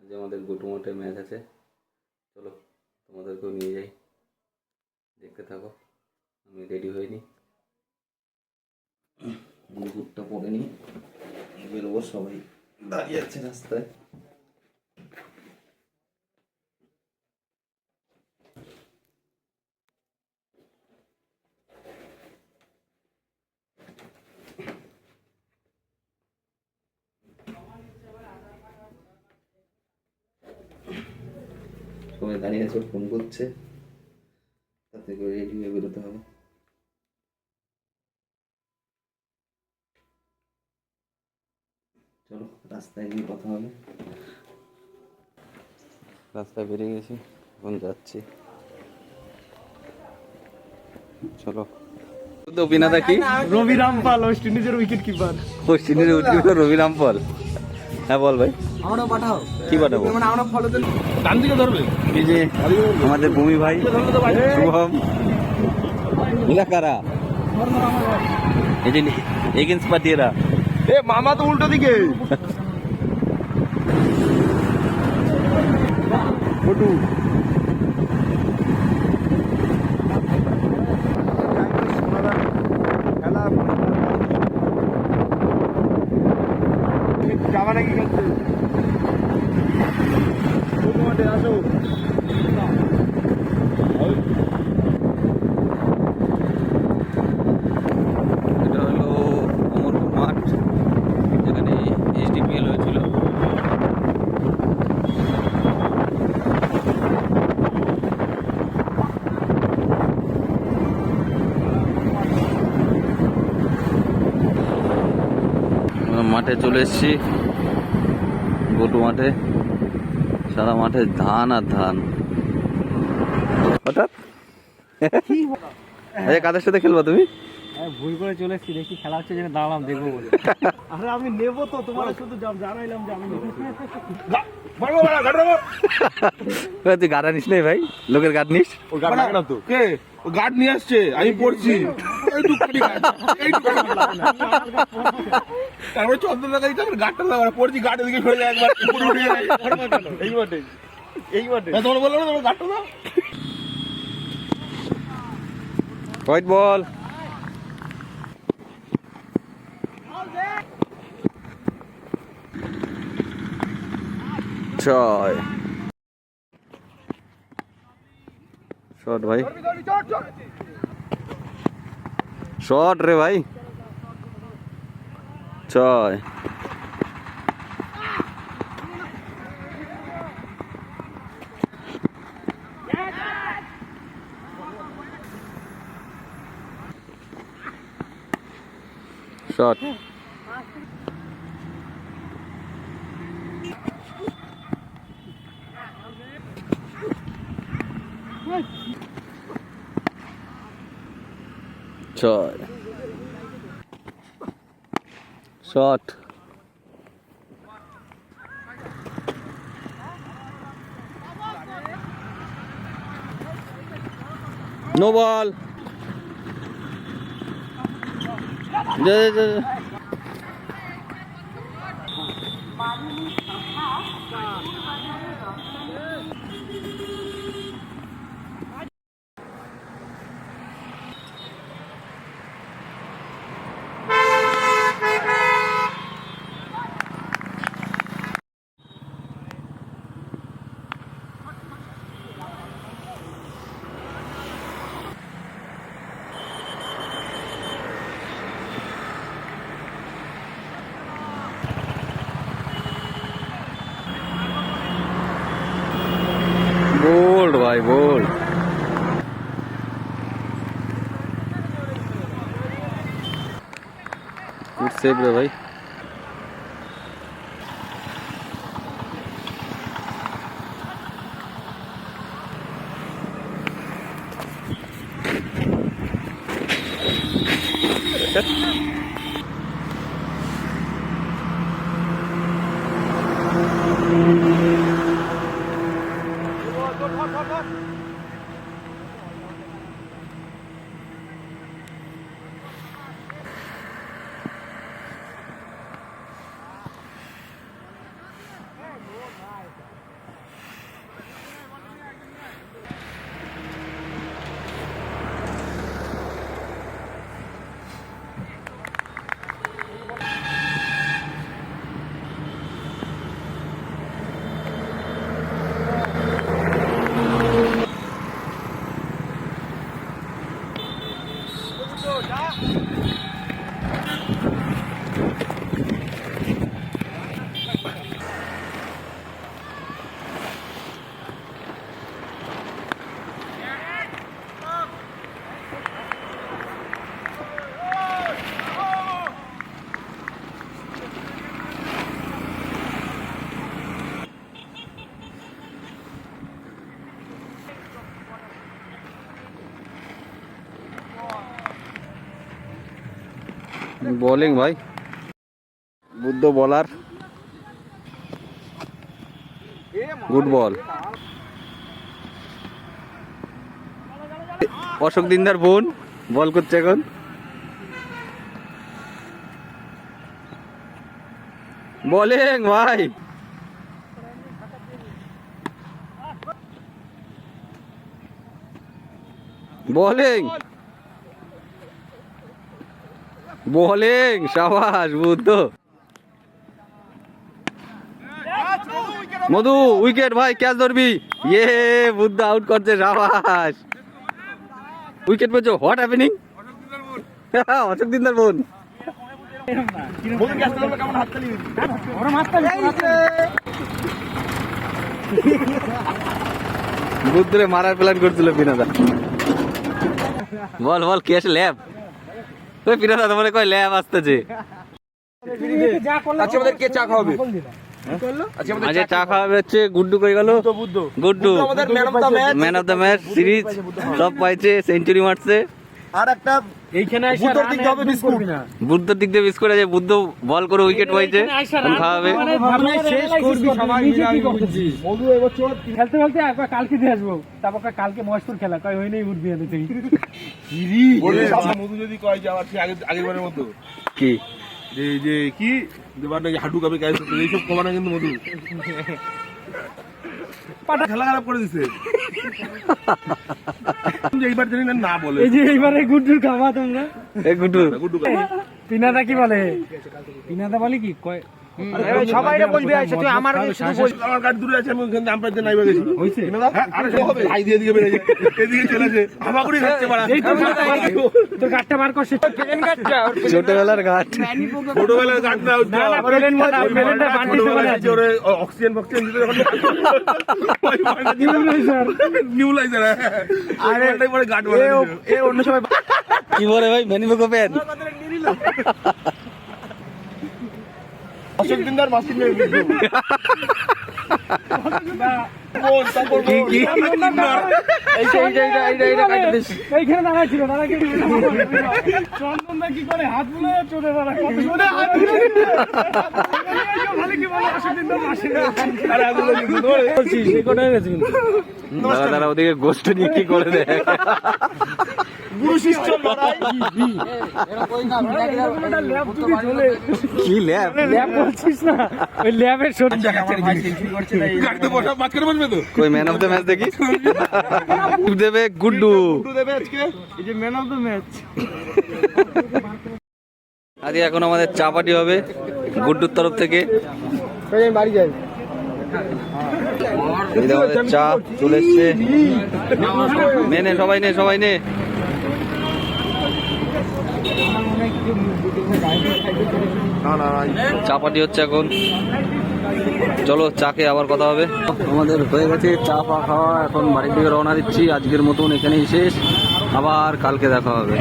আজ আমাদের গোটু মাঠে ম্যাচ আছে, চলো তোমাদেরকেও নিয়ে যাই, দেখতে থাকো। আমি রেডি হইনি, বুটটা পরে নি, বেরোবো। সবাই দাঁড়িয়ে আছে রাস্তায়। সবাই দাঁড়িয়ে আছে, ফোন করছে, তাতে করে রেডি হয়ে বেরোতে হবে। চলো রাস্তায় গিয়ে কথা হবে। রাস্তায় বেরিয়ে গেছি, এখন যাচ্ছি। চলো। অভিনেতা কি? রবি রামপাল, ওয়েস্ট ইন্ডিজের উইকেট কিপার। ওয়েস্ট ইন্ডিজের উইকেট কিপার রবি রামপাল। হ্যাঁ বল ভাই। আমরা পাঠাও। কি পাঠাবো? মানে আমরা ফলো দেন, ডান দিকে ধরবে। এই যে আমাদের ভূমি ভাই শুভম, এরা কারা? এই যে এগেন্স পার্টিরা। এ মামা তো উল্টো দিকে। ফটো যাবা নাকি খেলতে? আসো। এটা হলো অমরপুর মাঠ, যেখানে HDPL হয়েছিল। মাঠে চলে এসেছি, গোটু মাঠে। সারা মাঠে ধান আর ধান। হঠাৎ কাদের সাথে খেলবা তুমি? ভুল করে চলে এসেছি, দেখি খেলা হচ্ছে, যেন দাঁড়ালাম দেখবো বলে। আরে আমি নেবো তো, তোমার শুধু জানাইলাম যে আমি নেবো। তুই গাড়া নিস নাই ভাই, লোকের গাড় নিস। কে ও গার্ড নিয়ে আসছে, আমি পড়ছি। তারপরে চন্দ্রনা গাড়ি, তারপরে গার্ডটা লাগানো পড়ছি, গার্ডের দিকে সরে যায় একবার। এই মাঠে, এই মাঠে তোমার বললো না, তোমার গার্ডটা দাও। White ball. ছয় শট ভাই, শট রে ভাই। ছয় শট। ছয় শট। No ball. बोल्ड भाई बोल्ड। गुड सेव रे भाई। বোলিং ভাই, বুদ্ধ বলার, গুড বল। অশোক দিনদার বোন বল করছে এখন। বোলিং ভাই, বোলিং বোলিং, সাবাস বুদ্ধ। মধু উইকেট ভাই, ক্যাচ ধরবি। ইয়ে বুদ্ধ আউট করছে, সাবাস। উইকেট পেয়েছো, হোয়াট হ্যাপেনিং? অশোক দিনদার বোন। বুদ্ধরে মারার প্ল্যান করছিল পিনাদা। বল বল, কে আসে? ল্যাব। ওই পিনাদা তো বলে কয় ল্যাব আসতেছে। আচ্ছা আমাদের কে চা খাওয়াবে? আজ চা খাওয়াবে হচ্ছে গুড্ডু। কই গেল গুড্ডু? আমাদের man of the match, man of the match series সব পাইছে, সেঞ্চুরি মারছে। আর একটা এইখানে আইসা বুদ্ধর দিক দিয়ে হবে বিস্কুট। বুদ্ধর দিক দিয়ে বিস্কুট আছে, বুদ্ধ বল করে উইকেট পাইছে, এখন খাওয়াবে। শেষ করবি সবাই মিলে। আমি বলছি মধু এবছর খেলতে খেলতে একবার কালকে দিয়ে আসবো, তারপর কালকে মহেশপুর খেলা কয় হই নাই উঠবি এনে থেকে। মধু যদি কয় যে আবার সে আগের বারের মতো কি যে কি দেবার নাকি হাঁটু কাপে কাজ করতে, এইসব কমানো কিন্তু মধু পাটা খেলা খারাপ করে দিছে। এইবার জানি না বলে, এই যে এইবারে গুড্ডুর খাওয়া তোমরা। এই গুড্ডু গুড্ডু পিনাদা কি বলে? পিনাদা বলে কি কয় সবাই বলবে আইসা তুই আমার আমার কাঠ দূরে আছে, আমি ওখানে আম পাইতে নাইবা গেছি হইছে। আরে হবে ভাই দিয়ে দিকে বেরিয়ে এদিকে চলে আসে, হামাগুড়ি খাচ্ছে পাড়া। তোর গাটটা বার করছিস, প্লেন গাটটা ছোটবেলার ঘাট, ছোটবেলার গাঠ না ওইটা। প্লেন না, প্লেনটা বান্ডিল করে আছে। ওরে অক্সিজেন বক্সিজেন দিতে যখন নিউলাইজার নিউলাইজার। আরে এটাই পরে গাঠ বলে এ অন্য সময় কি বলে ভাই? ভ্যানিবো পেন। অশোক দিনদার মাসিক নেই কি কি এইখানে দাঁড়াইছিল, দাঁড়া কি চন্দনদা কি করে হাত বুলে চলে দাঁড়া কত জোরে হাত বুলে ভালো কি বলে অসুবিধা মাসে। আরে আগুলো কিন্তু ধরে বলছিস এই কোটায় গেছে কিন্তু দাদা তারা ওদিকে গোস্ট নিয়ে কি করে দেয়। গুরু শিষ্য লড়াই। ল্যাব যদি চলে কি ল্যাব? ল্যাব বলছিস না, ওই ল্যাবের সত্যি গাড়িতে বসা বাদ করে বসবে তো। কই ম্যান অফ দ্য ম্যাচ দেখি। দেবে গুড্ডু। গুরু দেবে আজকে এই যে ম্যান অফ দ্য ম্যাচ। আজকে এখন আমাদের চা পার্টি হবে গুড্ডুর তরফ থেকে। বাড়ি যাই এই যে আমাদের চা চলে এসছে। নে নে সবাই নে, সবাই নে। চা পার্টি হচ্ছে এখন। চলো চা খেয়ে আবার কথা হবে। আমাদের হয়ে গেছে চা পা খাওয়া, এখন বাড়ির দিকে রওনা দিচ্ছি। আজকের মতন এখানেই শেষ, আবার কালকে দেখা হবে।